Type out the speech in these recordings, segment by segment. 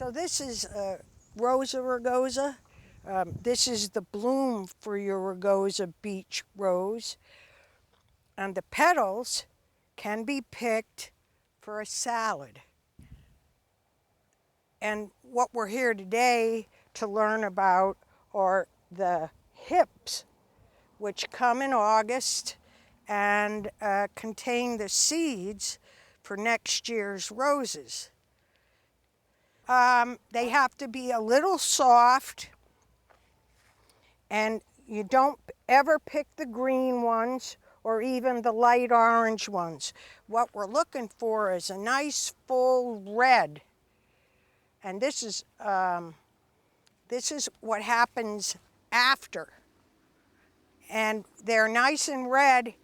So this is Rosa Rogosa. This is the bloom for your Rogosa beach rose. And the petals can be picked for a salad. And what we're here today to learn about are the hips, which come in August and contain the seeds for next year's roses. They have to be a little soft, and you don't ever pick the green ones or even the light orange ones. What we're looking for is a nice full red, and this is what happens after. And they're nice and red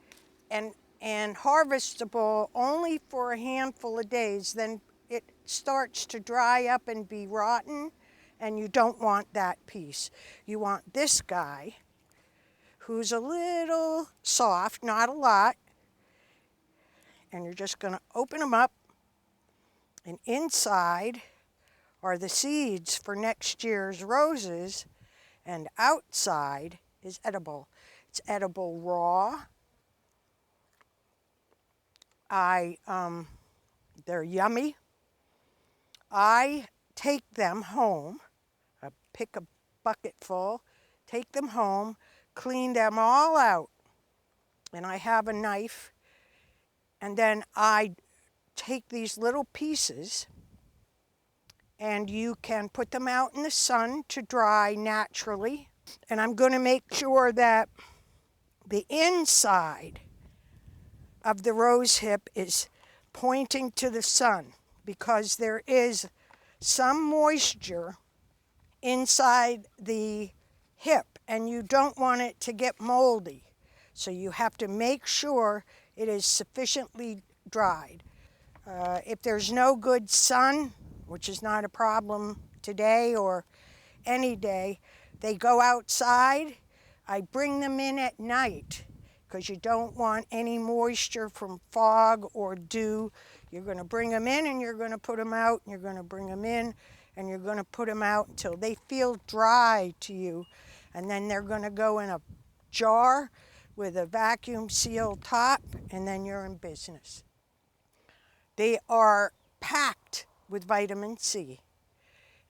and harvestable only for a handful of days. Then it starts to dry up and be rotten, and you don't want that piece. You want this guy, who's a little soft, not a lot, and you're just going to open them up, and inside are the seeds for next year's roses, and outside is edible. It's edible raw. They're yummy. I take them home, I pick a bucket full, take them home, clean them all out, and I have a knife, and then I take these little pieces, and you can put them out in the sun to dry naturally. And I'm going to make sure that the inside of the rose hip is pointing to the sun, because there is some moisture inside the hip and you don't want it to get moldy. So you have to make sure it is sufficiently dried. If there's no good sun, which is not a problem today or any day, they go outside. I bring them in at night because you don't want any moisture from fog or dew. You're going to bring them in and you're going to put them out, and you're going to bring them in and you're going to put them out until they feel dry to you. And then they're going to go in a jar with a vacuum sealed top, and then you're in business. They are packed with vitamin C.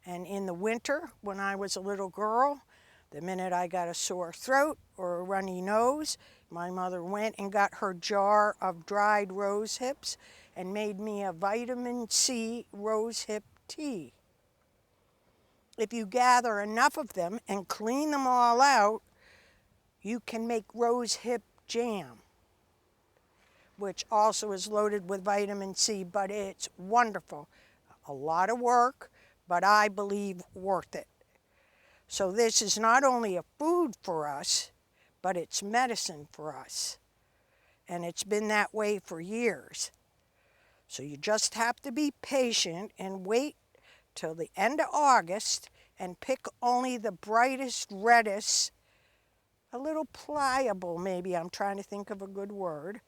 And in the winter, when I was a little girl, the minute I got a sore throat or a runny nose, my mother went and got her jar of dried rose hips and made me a vitamin C rose hip tea. If you gather enough of them and clean them all out, you can make rose hip jam, which also is loaded with vitamin C, but it's wonderful. A lot of work, but I believe worth it. So this is not only a food for us, but it's medicine for us. And it's been that way for years. So you just have to be patient and wait till the end of August and pick only the brightest, reddest, a little pliable maybe, I'm trying to think of a good word.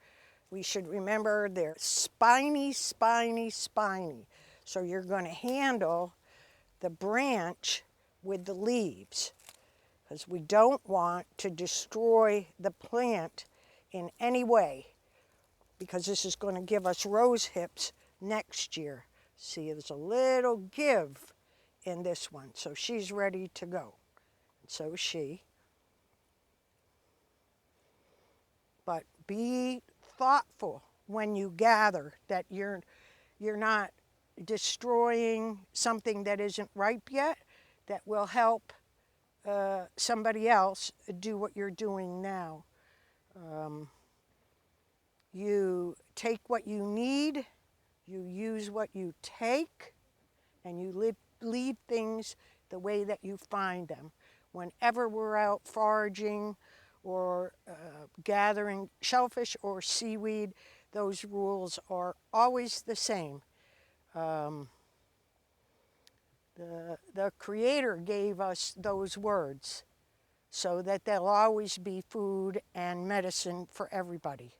We should remember they're spiny, spiny, spiny. So you're going to handle the branch with the leaves, because we don't want to destroy the plant in any way, because this is going to give us rose hips next year. See, there's a little give in this one, so she's ready to go. And so is she. But be thoughtful when you gather, that you're not destroying something that isn't ripe yet, that will help somebody else do what you're doing now. You take what you need, you use what you take, and you leave things the way that you find them. Whenever we're out foraging or gathering shellfish or seaweed, those rules are always the same. The Creator gave us those words so that there'll always be food and medicine for everybody.